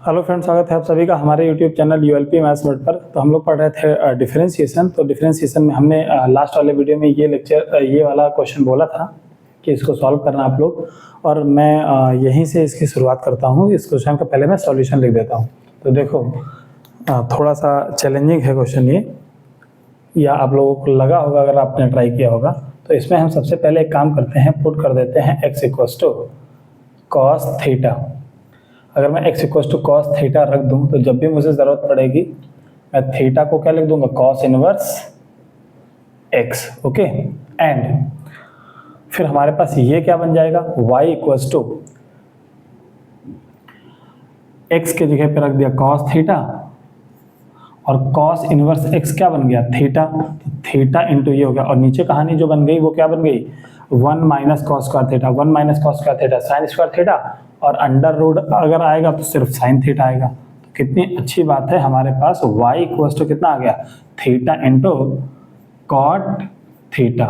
Hello friends, स्वागत है आप सभी का हमारे यूट्यूब चैनल यूएलपी मैथ्स वर्ड पर। तो हम लोग पढ़ रहे थे डिफरेंशिएशन। तो डिफरेंशिएशन में हमने लास्ट वाले वीडियो में ये वाला क्वेश्चन बोला था कि इसको सॉल्व करना आप लोग, और मैं यहीं से इसकी शुरुआत करता हूँ। इस क्वेश्चन का पहले मैं सॉल्यूशन लिख देता हूँ। तो देखो, थोड़ा सा चैलेंजिंग है क्वेश्चन ये, या आप लोगों को लगा होगा अगर आपने ट्राई किया होगा। तो इसमें हम सबसे पहले एक काम करते हैं, पुट कर देते हैं x equals to cos theta. अगर मैं x equals to cos theta रख दूं तो जब भी मुझे ज़रूरत पड़ेगी मैं थीटा को क्या लिख दूंगा, cos inverse x। Okay, and फिर हमारे पास ये क्या बन जाएगा, y इक्वल्स टू x के जगह पे रख दिया कॉस थीटा, और कॉस इनवर्स x क्या बन गया, थीटा। तो थीटा इंटू ये हो गया, और नीचे कहानी जो बन गई वो क्या बन गई, 1 minus cos square theta. 1 minus cos square theta sine square theta, और अंडर रूट अगर आएगा तो सिर्फ साइन थीटा आएगा। तो कितनी अच्छी बात है, हमारे पास y इक्वल्स टू कितना आ गया, थीटा इंटू कॉट थीटा।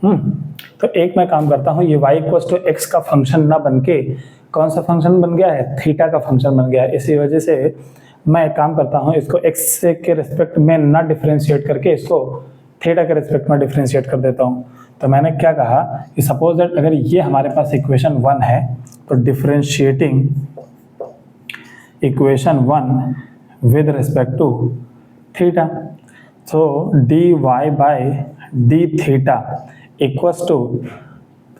तो एक मैं काम करता हूँ, ये y इक्वल्स टू x का फंक्शन ना बन के कौन सा फंक्शन बन गया है, थीटा का फंक्शन बन गया है। इसी वजह से मैं एक काम करता हूँ, इसको x के रिस्पेक्ट में ना डिफरेंशिएट करके इसको थीटा के रिस्पेक्ट में डिफरेंशिएट कर देता हूँ। तो मैंने क्या कहा कि सपोज दैट अगर ये हमारे पास इक्वेशन 1 है, तो differentiating equation 1 with respect to theta, तो dy by d theta equals to,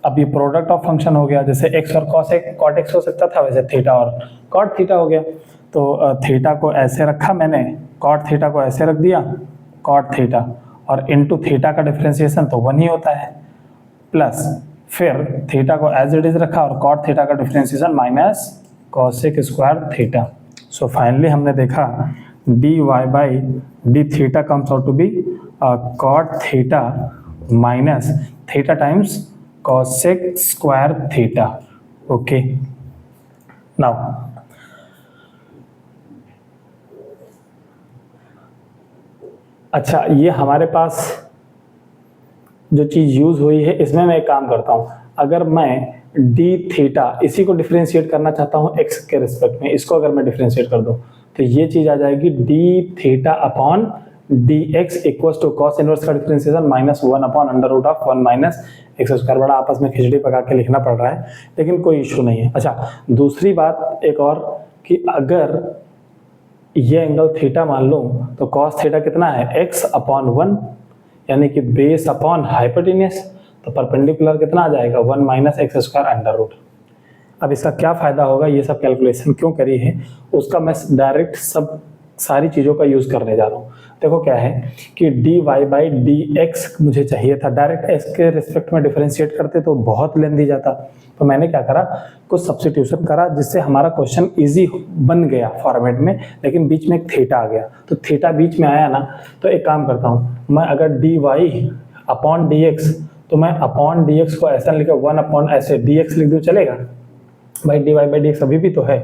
अब ये प्रोडक्ट ऑफ फंक्शन हो गया, जैसे x और cot x हो सकता था, वैसे थीटा और cot थीटा हो गया। तो थीटा को ऐसे रखा मैंने, cot थीटा को ऐसे रख दिया, cot थीटा, और इनटू थीटा का डिफरेंशिएशन तो 1 ही होता है, प्लस फिर थीटा को एज इट इज रखा और cot थीटा का differentiation minus cosec square theta. So finally हमने देखा dy by d theta comes out to be cot theta minus theta times cosec square theta. Okay, now अच्छा, ये हमारे पास जो चीज़ यूज़ हुई है, इसमें मैं एक काम करता हूँ, अगर मैं डी थीटा इसी को डिफरेंशिएट करना चाहता हूँ x के रिस्पेक्ट में, इसको अगर मैं डिफरेंशिएट कर दूँ तो ये चीज़ आ जाएगी d theta upon d x equals to cos inverse का differentiation minus 1 upon under root of 1 minus x square. बड़ा आपस में खिचड़ी पका के लिखना पड़ रहा है, लेकिन कोई इशू नहीं है। अच्छा, दूसरी बात एक और, कि अगर ये एंगल थीटा मान लूँ तो कॉस थीटा कितना है, x अपॉन 1, यानी कि बेस अपॉन हाइपोटेन्यूस, तो परपेंडिकुलर कितना आ जाएगा, 1 minus x square under root. अब इसका क्या फायदा होगा, ये सब कैलकुलेशन क्यों करी है उसका मैं डायरेक्ट सब सारी चीज़ों का यूज़ करने जा रहा हूँ। देखो क्या है कि dy बाई डी एक्स मुझे चाहिए था, डायरेक्ट x के रिस्पेक्ट में डिफरेंशिएट करते तो बहुत लेंदी जाता। तो मैंने क्या करा, कुछ सब्स्टिट्यूशन करा जिससे हमारा क्वेश्चन इजी बन गया फॉर्मेट में, लेकिन बीच में एक थीटा आ गया। तो थीटा बीच में आया ना, तो एक काम करता हूँ मैं, अगर dy अपॉन डी एक्स, तो मैं अपॉन डी एक्स को ऐसा लिखा 1 अपॉन ऐसे डी एक्स लिख दूँ, चलेगा भाई। dy बाई डी एक्स अभी भी तो है,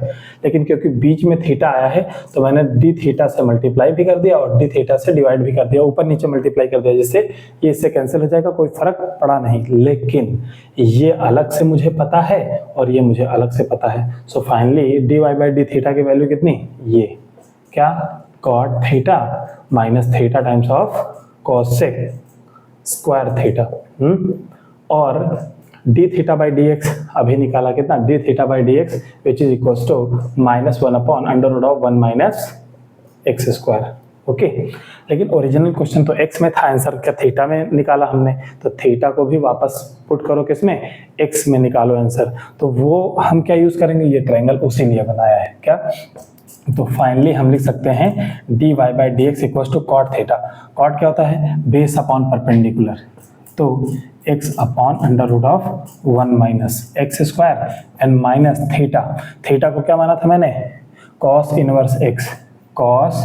लेकिन क्योंकि बीच में थीटा आया है तो मैंने डी थीटा से मल्टीप्लाई भी कर दिया और डी थीटा से डिवाइड भी कर दिया, ऊपर नीचे मल्टीप्लाई कर दिया, जिससे ये इससे कैंसिल हो जाएगा, कोई फर्क पड़ा नहीं। लेकिन ये अलग से मुझे पता है और ये मुझे अलग से पता है। So finally dy by d theta की वैल्यू कितनी, ये क्या, cot theta minus theta times of cosec square theta. और d theta by d x अभी निकाला कितना, d theta by d x which is equals to minus 1 upon under root of 1 minus x square. Okay, लेकिन original question तो x में था, answer क्या theta में निकाला हमने, तो थीटा को भी वापस पुट करो किसमें, x में निकालो आंसर। तो वो हम क्या यूज करेंगे, ये ट्रायंगल उसी लिए बनाया है क्या। तो फाइनली हम लिख सकते हैं dy by d x equals to cot theta. Cot क्या होता है, बेस अपॉन परपेंडिकुलर, तो x upon under root of 1 minus x square and minus theta. Theta को क्या माना था मैंने, cos inverse x, cos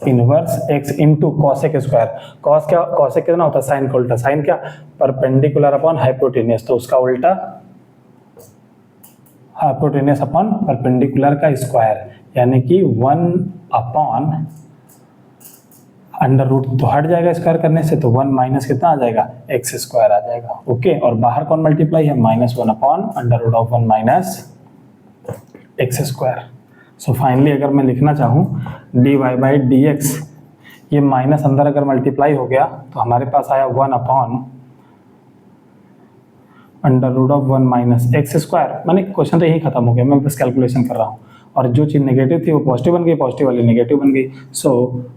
inverse x into cosec square. Cos क्या, कॉसेक कितना होता है, साइन का उल्टा, साइन क्या, परपेंडिकुलर अपॉन हाइपोटेन्यूस, तो उसका उल्टा हाइपोटेन्यूस अपॉन परपेंडिकुलर का स्क्वायर, यानी कि 1 अपॉन अंडर रूट तो हट जाएगा स्क्वायर करने से, तो 1 माइनस कितना आ जाएगा, एक्स स्क्वायर आ जाएगा। ओके, और बाहर कौन मल्टीप्लाई है, minus 1 upon under root of 1 minus x square. So finally अगर मैं लिखना चाहूँ dy बाई डी एक्स, ये माइनस अंदर अगर मल्टीप्लाई हो गया तो हमारे पास आया 1 upon under root of 1 minus x square. मैंने क्वेश्चन तो यही खत्म हो गया, मैं बस कैलकुलेशन कर रहा हूँ। और जो चीज़ नेगेटिव थी वो पॉजिटिव बन गई, पॉजिटिव वाली नेगेटिव बन गई। So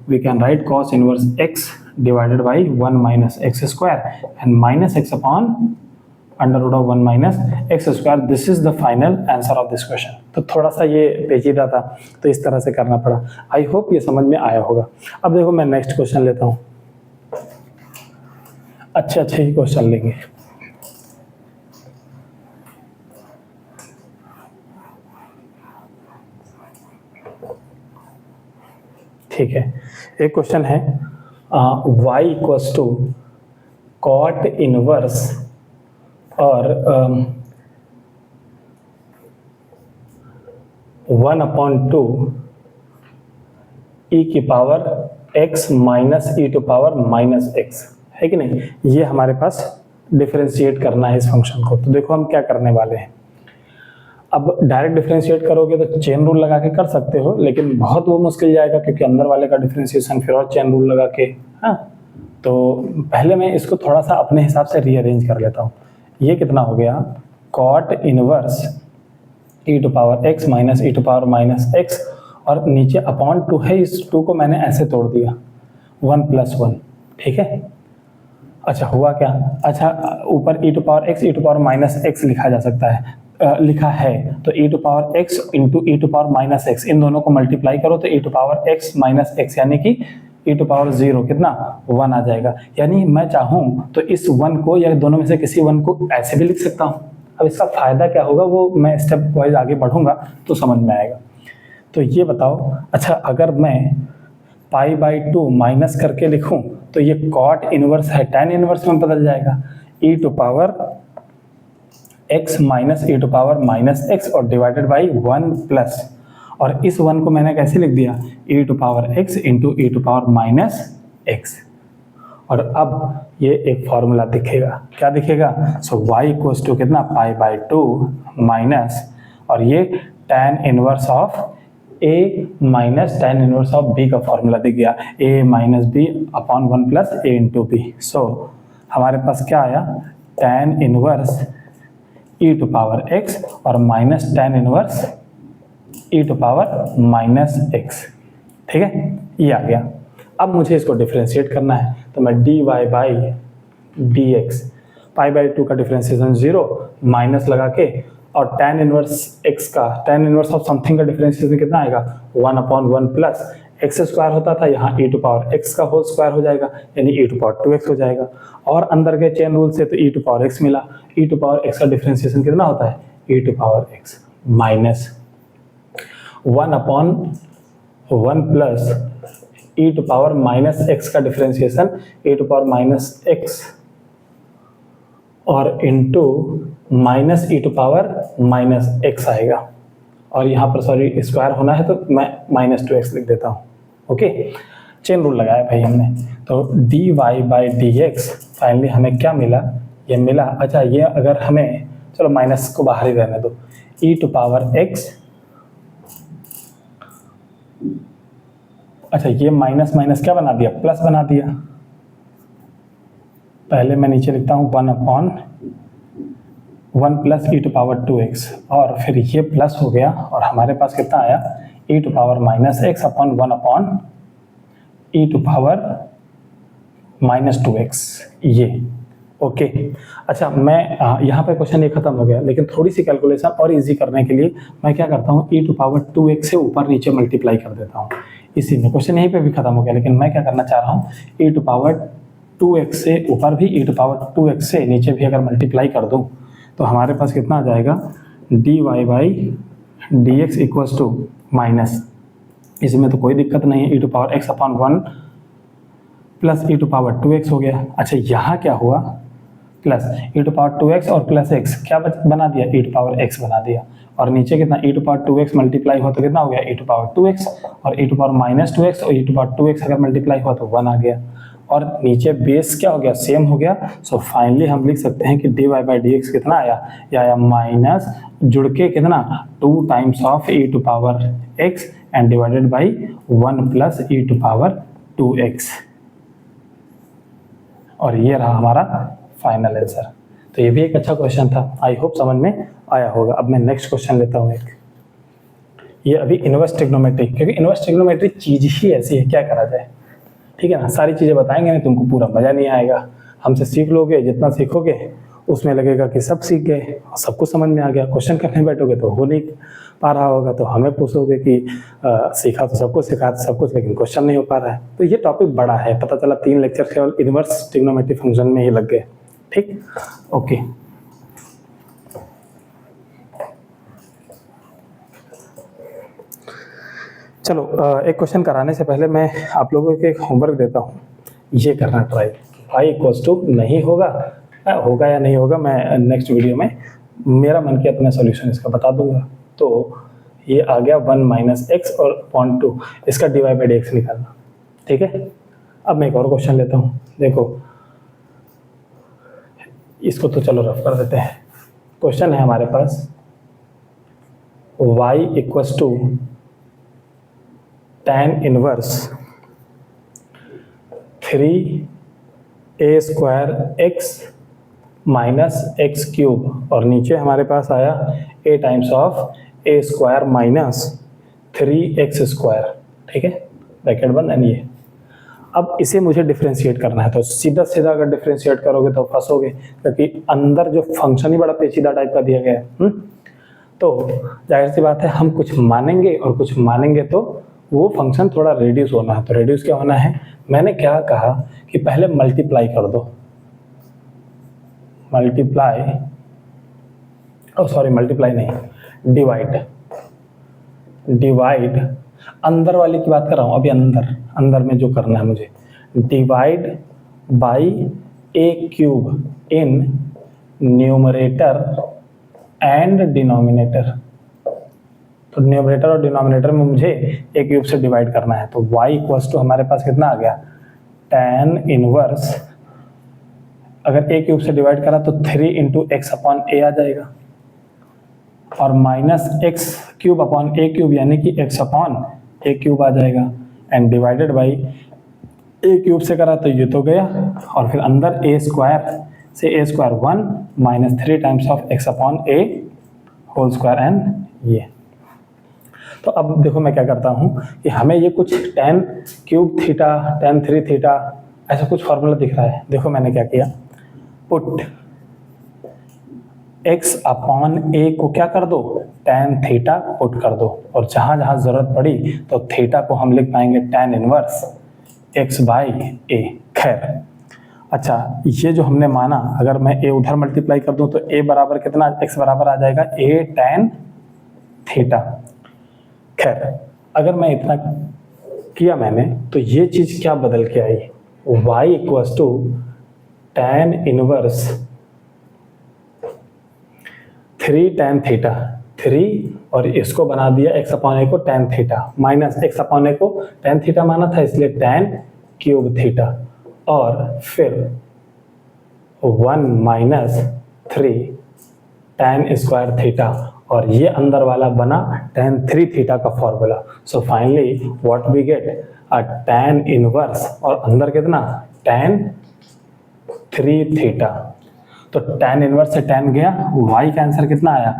we can write cos inverse x divided by 1 minus x square and minus x upon under root of 1 minus x square. This is the final answer of this question. तो थोड़ा सा ये पेचीदा था तो इस तरह से करना पड़ा। आई होप ये समझ में आया होगा। अब देखो मैं नेक्स्ट क्वेश्चन लेता हूँ। अच्छे ही क्वेश्चन लेंगे। ठीक है, एक क्वेश्चन है y equals to cot inverse और 1/2 e की power x minus e to power minus x है कि नहीं। ये हमारे पास डिफरेंशिएट करना है इस फंक्शन को। तो देखो हम क्या करने वाले हैं। अब डायरेक्ट डिफरेंशिएट करोगे तो चेन रूल लगा के कर सकते हो, लेकिन बहुत वो मुश्किल जाएगा क्योंकि अंदर वाले का डिफरेंशिएशन फिर और चेन रूल लगा के। हाँ, तो पहले मैं इसको थोड़ा सा अपने हिसाब से रीअरेंज कर लेता हूँ। ये कितना हो गया, cot inverse e to power x minus e to power minus x, और नीचे अपॉन 2 है, इस 2 को मैंने ऐसे तोड़ दिया 1 प्लस 1। ठीक है, अच्छा हुआ क्या, अच्छा ऊपर e to power x e to power minus x लिखा जा सकता है, लिखा है तो e to power x into e to power minus x, इन दोनों को मल्टीप्लाई करो तो e to power x minus x यानी कि e टू पावर 0 कितना 1 आ जाएगा। यानी मैं चाहूँ तो इस 1 को या दोनों में से किसी 1 को ऐसे भी लिख सकता हूँ। अब इसका फायदा क्या होगा वो मैं स्टेप वाइज आगे बढ़ूंगा तो समझ में आएगा। तो ये बताओ, अच्छा अगर मैं पाई बाई 2 माइनस करके लिखूं तो ये कॉट इनवर्स है, tan इनवर्स में बदल जाएगा e to power x minus e to power minus x और डिवाइडेड बाई 1 प्लस, और इस 1 को मैंने कैसे लिख दिया e to power x into e to power minus x। और अब ये एक फॉर्मूला दिखेगा, क्या दिखेगा, सो y इक्वल्स टू कितना पाई बाई 2 माइनस, और ये tan inverse of a minus tan inverse of b का फॉर्मूला दिख गया, a minus b upon 1 plus a into b. So हमारे पास क्या आया, tan inverse e to power x और minus tan inverse e to power minus x। ठीक है, ये आ गया। अब मुझे इसको डिफरेंशिएट करना है तो मैं dy by d x, pi by 2 का डिफरेंशिएशन 0 माइनस लगा के, और tan इनवर्स x का, tan इनवर्स ऑफ समथिंग का डिफरेंशिएशन कितना आएगा 1 अपॉन 1 प्लस एक्स स्क्वायर होता था, यहाँ e टू पावर x का होल स्क्वायर हो जाएगा यानी e टू पावर 2x हो जाएगा। और अंदर के चेन रूल से तो e टू पावर x मिला, e टू पावर x का डिफरेंशिएशन कितना होता है e to power x minus 1 upon 1 plus e to power minus x का differentiation e to power minus x और into minus e to power minus x आएगा, और यहाँ पर सॉरी स्क्वायर होना है तो मैं माइनस 2x लिख देता हूँ। ओके, चेन रूल लगाया भाई हमने। तो dy by d x finally हमें क्या मिला, ये मिला, अच्छा ये अगर हमें, चलो माइनस को बाहर ही रहने दो, e टू पावर x, अच्छा ये माइनस माइनस क्या बना दिया, प्लस बना दिया। पहले मैं नीचे लिखता हूँ 1 upon 1 plus e to power 2x, और फिर ये प्लस हो गया और हमारे पास कितना आया e to power minus x upon 1 upon e to power minus 2x, ये ओके। अच्छा मैं यहाँ पे क्वेश्चन ये खत्म हो गया, लेकिन थोड़ी सी कैलकुलेशन और इजी करने के लिए मैं क्या करता हूँ e टू पावर 2x से ऊपर नीचे मल्टीप्लाई कर देता हूँ। इसी में क्वेश्चन यहीं पे भी खत्म हो गया, लेकिन मैं क्या करना चाह रहा हूँ e टू पावर 2x से ऊपर भी e टू पावर 2x से नीचे भी अगर मल्टीप्लाई कर दूँ तो हमारे पास कितना आ जाएगा dy by d x equals to minus, इसमें तो कोई दिक्कत नहीं है, e to power x upon 1 plus e to power 2x हो गया। अच्छा यहाँ क्या हुआ, plus e to power 2x और प्लस x क्या बना दिया, e टू पावर x बना दिया, और नीचे कितना e to power 2x multiply हुआ तो कितना हो गया e टू पावर 2x, और e to power minus 2x और e टू पावर 2x अगर मल्टीप्लाई हुआ तो 1 आ गया। और नीचे बेस क्या हो गया, सेम हो गया। सो फाइनली हम लिख सकते हैं कि dy बाई डी एक्स कितना आया, ये आया माइनस जुड़ के कितना 2 times of e to power x and divided by 1 plus e to power 2x। और ये रहा हमारा फाइनल आंसर। तो ये भी एक अच्छा क्वेश्चन था, आई होप समझ में आया होगा। अब मैं नेक्स्ट क्वेश्चन लेता हूँ एक, ये अभी इनवर्स ट्रिग्नोमेट्री, क्योंकि इनवर्स ट्रिग्नोमेट्री चीज ही ऐसी है, क्या करा जाए, ठीक है ना। सारी चीजें बताएंगे नहीं तुमको पूरा मजा नहीं आएगा। हमसे सीख लोगे, जितना सीखोगे उसमें लगेगा कि सब सीख गए, सब कुछ समझ में आ गया। क्वेश्चन करने बैठोगे तो हो नहीं पा रहा होगा, तो हमें पूछोगे कि सीखा तो सब कुछ, सिखा तो सब कुछ, लेकिन क्वेश्चन नहीं हो पा रहा है। तो ये टॉपिक बड़ा है, पता चला 3 लेक्चर केवल इनवर्स ट्रिग्नोमेट्री फंक्शन में ही लग गए। ठीक, ओके। चलो एक क्वेश्चन कराने से पहले मैं आप लोगों को एक होमवर्क देता हूँ, ये करना ट्राई। फाई इक्वल्स टू नहीं होगा, होगा या नहीं होगा मैं नेक्स्ट वीडियो में, मेरा मन किया तो मैं सॉल्यूशन इसका बता दूंगा। तो ये आ गया 1 माइनस एक्स और 0.2, इसका dy बाई डी एक्स निकालना, ठीक है। अब मैं एक और क्वेश्चन लेता हूँ, देखो इसको तो चलो रफ कर देते हैं। क्वेश्चन है हमारे पास y equals to tan inverse 3a square x minus x cube, और नीचे हमारे पास आया a times of a square minus 3x square, ठीक है, ब्रैकेट बंद। एंड ये अब इसे मुझे डिफरेंशिएट करना है, तो सीधा सीधा अगर डिफरेंशिएट करोगे तो फंसोगे, क्योंकि अंदर जो फंक्शन ही बड़ा पेचीदा टाइप का दिया गया है। तो जाहिर सी बात है हम कुछ मानेंगे, और कुछ मानेंगे तो वो फंक्शन थोड़ा रेड्यूस होना है। तो रेड्यूस क्या होना है, मैंने क्या कहा कि पहले मल्टीप्लाई कर दो, मल्टीप्लाई, सॉरी मल्टीप्लाई नहीं, डिवाइड अंदर वाली की बात कर रहा हूँ अभी, अंदर में जो करना है मुझे, divide by A cube in numerator and denominator. तो न्यूमरेटर और डिनोमिनेटर में मुझे ए क्यूब से डिवाइड करना है। तो y इक्वल्स टू हमारे पास कितना आ गया, tan इनवर्स, अगर ए क्यूब से डिवाइड करा तो 3 इंटू एक्स अपॉन ए आ जाएगा, और माइनस एक्स क्यूब अपॉन ए क्यूब यानी कि एक्स अपॉन ए क्यूब आ जाएगा, and divided by A cube से करा तो ये तो गया, और फिर अंदर ए स्क्वायर से a square 1 minus 3 times of x upon a whole square, and ये। तो अब देखो मैं क्या करता हूँ कि हमें ये कुछ tan cube theta, tan 3 theta ऐसा कुछ फॉर्मूला दिख रहा है। देखो मैंने क्या किया, पुट x अपॉन ए को क्या कर दो, tan थीटा पुट कर दो, और जहां जहां जरूरत पड़ी तो थीटा को हम लिख पाएंगे tan इनवर्स x बाई ए। खैर अच्छा, ये जो हमने माना, अगर मैं a उधर मल्टीप्लाई कर दूं तो a बराबर कितना, x बराबर आ जाएगा a tan थीटा। खैर अगर मैं इतना किया मैंने, तो ये चीज क्या बदल के आई, y equals to tan inverse 3 tan theta, 3 और इसको बना दिया x अपॉन ए को tan theta, minus x upon a को tan थीटा माना था इसलिए tan क्यूब थीटा, और फिर 1 माइनस 3 tan स्क्वायर थीटा, और ये अंदर वाला बना tan 3 थीटा का formula. So finally what we get, a tan inverse, और अंदर कितना tan 3 थीटा। तो tan इनवर्स से tan गया, y का आंसर कितना आया,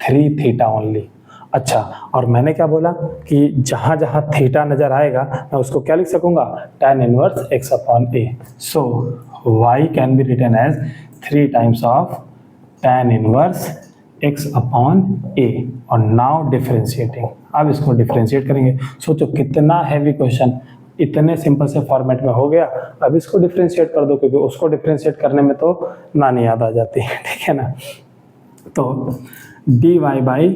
3 थीटा ओनली। अच्छा, और मैंने क्या बोला कि जहां जहां थीटा नजर आएगा मैं उसको क्या लिख सकूंगा, tan inverse x upon a. So y can be written as 3 times of tan inverse x upon a. और नाउ डिफरेंशिएटिंग, अब इसको डिफरेंशिएट करेंगे। सोचो कितना हैवी क्वेश्चन, इतने सिंपल से फॉर्मेट में हो गया। अब इसको डिफरेंशिएट कर दो, क्योंकि उसको डिफरेंशिएट करने में तो नानी याद आ जाती है, ठीक है ना। तो dy by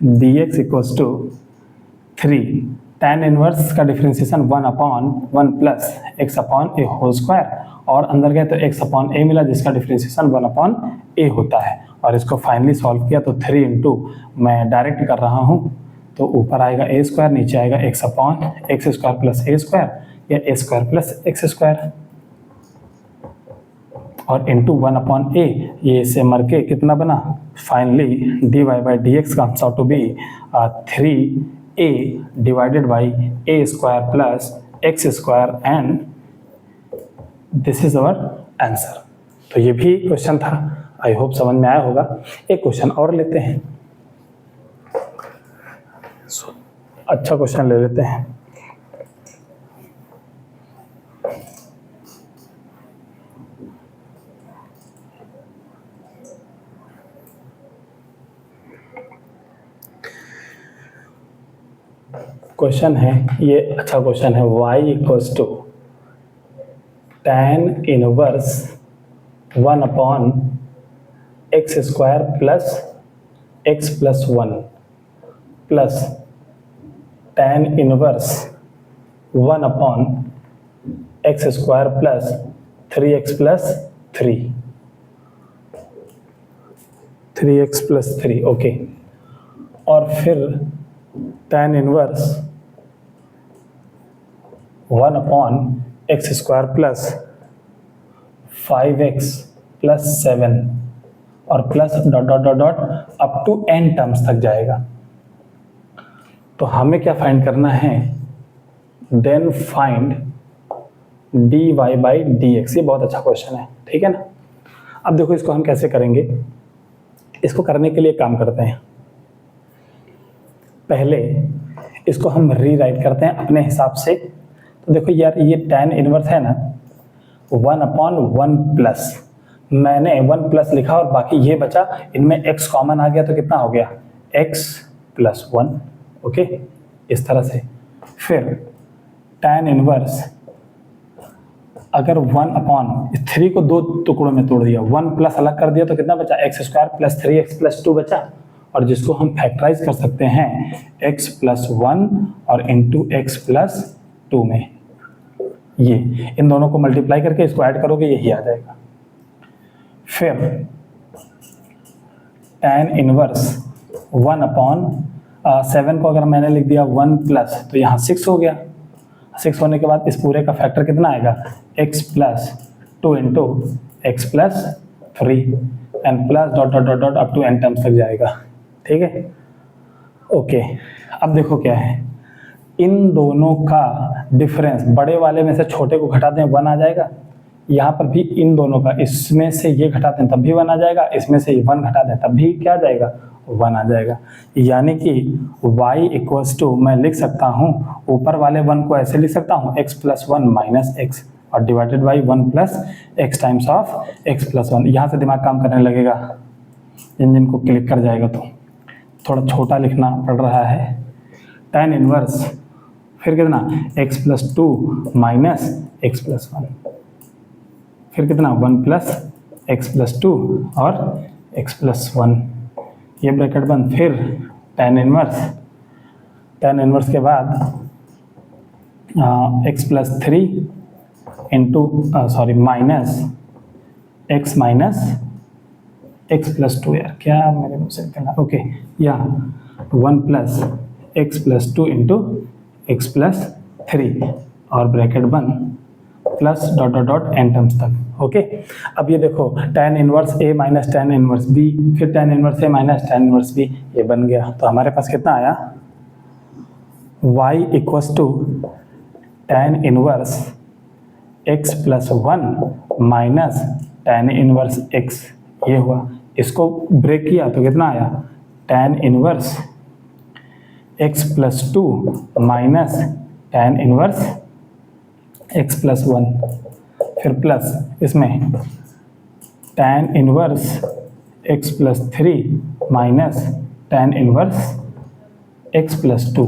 d x equals to 3 tan inverse का differentiation 1 upon 1 plus x upon a whole square, और अंदर गए तो x अपॉन ए मिला जिसका डिफरेंशिएशन 1 अपॉन ए होता है, और इसको फाइनली सॉल्व किया तो 3 इंटू, मैं डायरेक्ट कर रहा हूँ, तो ऊपर आएगा ए स्क्वायर, नीचे आएगा x upon x square plus a square, या a square plus x square, और इंटू 1/a, ये इससे मर के कितना बना, finally dy by d x comes out to be 3a divided by a square plus x square, and this is our answer. तो ये भी क्वेश्चन था, आई होप समझ में आया होगा। एक क्वेश्चन और लेते हैं, अच्छा क्वेश्चन ले लेते हैं। क्वेश्चन है, ये अच्छा क्वेश्चन है, y equals to tan inverse 1/x square plus x plus 1 plus tan inverse 1/x square plus 3x plus 3, okay. और फिर tan inverse 1/x square plus 5x plus 7 और plus dot dot dot dot up to n terms तक जाएगा। तो हमें क्या find करना है, then find dy by dx। ये बहुत अच्छा क्वेश्चन है, ठीक है ना। अब देखो इसको हम कैसे करेंगे, इसको करने के लिए काम करते हैं, पहले इसको हम रीराइट करते हैं अपने हिसाब से। तो देखो यार, ये tan इनवर्स है ना 1/1 प्लस, मैंने 1 प्लस लिखा और बाकी ये बचा, इनमें x कॉमन आ गया तो कितना हो गया, x प्लस 1, ओके, इस तरह से। फिर tan इनवर्स अगर 1/3 को दो टुकड़ों में तोड़ दिया, 1 प्लस अलग कर दिया तो कितना बचा, x square plus 3x plus 2 बचा, और जिसको हम फैक्टराइज कर सकते हैं x प्लस 1 और इंटू x प्लस 2 में। ये इन दोनों को मल्टीप्लाई करके इसको ऐड करोगे, यही आ जाएगा। फिर tan इनवर्स 1/7 को अगर मैंने लिख दिया 1 प्लस, तो यहाँ 6 हो गया। 6 होने के बाद इस पूरे का फैक्टर कितना आएगा, x plus 2 into x plus 3 and plus dot dot dot dot up to n terms तक जाएगा, ठीक है, ओके। अब देखो क्या है, इन दोनों का डिफरेंस, बड़े वाले में से छोटे को घटा दें 1 आ जाएगा, यहाँ पर भी इन दोनों का, इसमें से ये घटाते हैं तब भी 1 आ जाएगा, इसमें से 1 घटा दें तब भी क्या आ जाएगा, 1 आ जाएगा। यानी कि y इक्वल्स टू, मैं लिख सकता हूँ ऊपर वाले 1 को ऐसे लिख सकता हूँ x प्लस 1 माइनस एक्स और divided by 1 plus x times of x plus 1। यहाँ से दिमाग काम करने लगेगा, इंजन को क्लिक कर जाएगा। तो थोड़ा छोटा लिखना पड़ रहा है, tan इनवर्स फिर कितना, x plus 2 minus x plus 1, फिर कितना 1 प्लस एक्स प्लस 2 और x प्लस 1, ये ब्रैकेट बंद। फिर tan इनवर्स के बाद x plus 3 into minus x minus x plus 2, यार क्या मेरे मुँह से निकला, ओके, या 1 plus x plus 2 into x plus 3 और ब्रैकेट बंद plus dot dot dot n terms तक, ओके। अब ये देखो tan inverse a minus tan inverse b, फिर tan inverse a minus tan inverse b, ये बन गया। तो हमारे पास कितना आया, y equals to tan inverse x plus 1 minus tan inverse x, ये हुआ। इसको ब्रेक किया तो कितना आया, tan inverse x plus 2 minus tan inverse x plus 1, फिर प्लस इसमें tan inverse x plus 3 minus tan inverse x plus 2।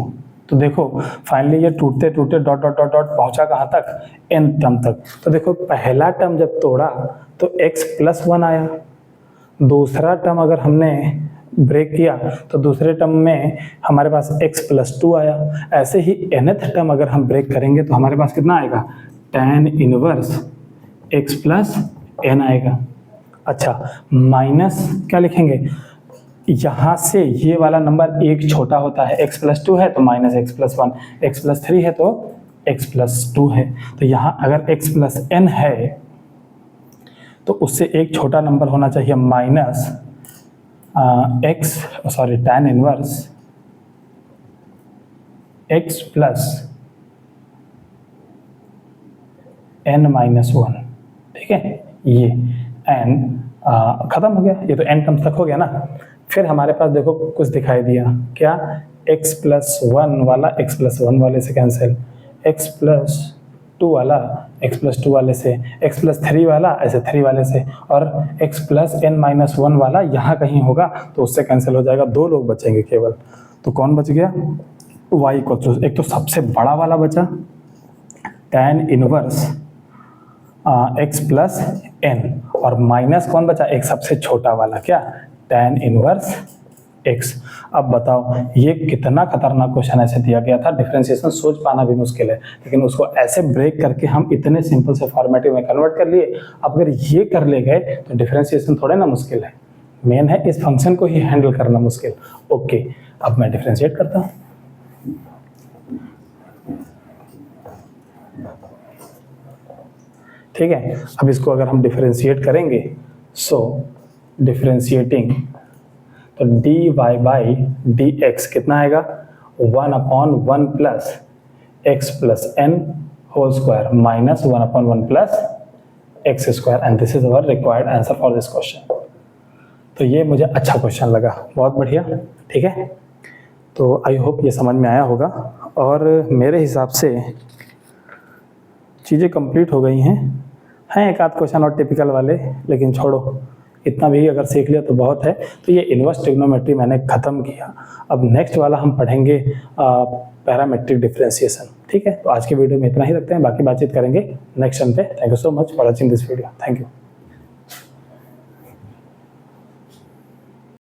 तो देखो फाइनली ये टूटते टूटते डॉट डॉट डॉट डॉट पहुंचा कहाँ तक, n टर्म तक। तो देखो पहला टर्म जब तोड़ा तो x प्लस 1 आया, दूसरा टर्म अगर हमने ब्रेक किया तो दूसरे टर्म में हमारे पास x प्लस 2 आया। ऐसे ही nth टर्म अगर हम ब्रेक करेंगे तो हमारे पास कितना आएगा, tan inverse x plus n आएगा। अच्छा, माइनस क्या लिखेंगे, यहाँ से ये वाला नंबर एक छोटा होता है, x प्लस 2 है तो minus x plus 1, x plus 3 है तो x+2 है। तो यहाँ अगर x+n है तो उससे एक छोटा नंबर होना चाहिए minus tan inverse x plus n-1। ठीक है, ये n खत्म हो गया, ये तो n टर्म्स तक हो गया ना। फिर हमारे पास देखो कुछ दिखाई दिया, क्या x+1 वाला x+1 वाले से कैंसिल, x+2 वाला x+2 वाले से, x+3 वाला ऐसे 3 वाले से, और x+n-1 वाला यहाँ कहीं होगा तो उससे कैंसिल हो जाएगा। 2 लोग बचेंगे केवल। तो कौन बच गया, y को, एक तो सबसे बड़ा वाला बचा tan इनवर्स x+n, और माइनस कौन बचा, एक सबसे छोटा वाला क्या tan इनवर्स x। अब बताओ ये कितना खतरनाक क्वेश्चन ऐसे दिया गया था, डिफरेंशिएशन सोच पाना भी मुश्किल है, लेकिन उसको ऐसे ब्रेक करके हम इतने सिंपल से फॉर्मेटिव में कन्वर्ट कर लिए। अब अगर ये कर ले गए तो डिफरेंशिएशन थोड़े ना मुश्किल है, मेन है इस फंक्शन को ही हैंडल करना मुश्किल। ओके, अब मैं डिफरेंशिएट करता हूँ। ठीक है, अब इसको अगर हम डिफरेंशिएट करेंगे, सो डिफरेंशिएटिंग तो dy/dx कितना आएगा, 1/1 plus x+n whole square minus 1/1 plus x square, and this is our required answer for this question. तो ये मुझे अच्छा क्वेश्चन लगा, बहुत बढ़िया। ठीक है, तो आई होप ये समझ में आया होगा, और मेरे हिसाब से चीज़ें कंप्लीट हो गई हैं एक आध क्वेश्चन और टिपिकल वाले, लेकिन छोड़ो, इतना भी अगर सीख लिया तो बहुत है। तो ये इनवर्स ट्रिग्नोमेट्री मैंने ख़त्म किया। अब नेक्स्ट वाला हम पढ़ेंगे पैरामेट्रिक डिफरेंशिएशन। ठीक है, तो आज के वीडियो में इतना ही रखते हैं, बाकी बातचीत करेंगे नेक्स्ट टाइम पे। Thank you so much for watching this video. Thank you.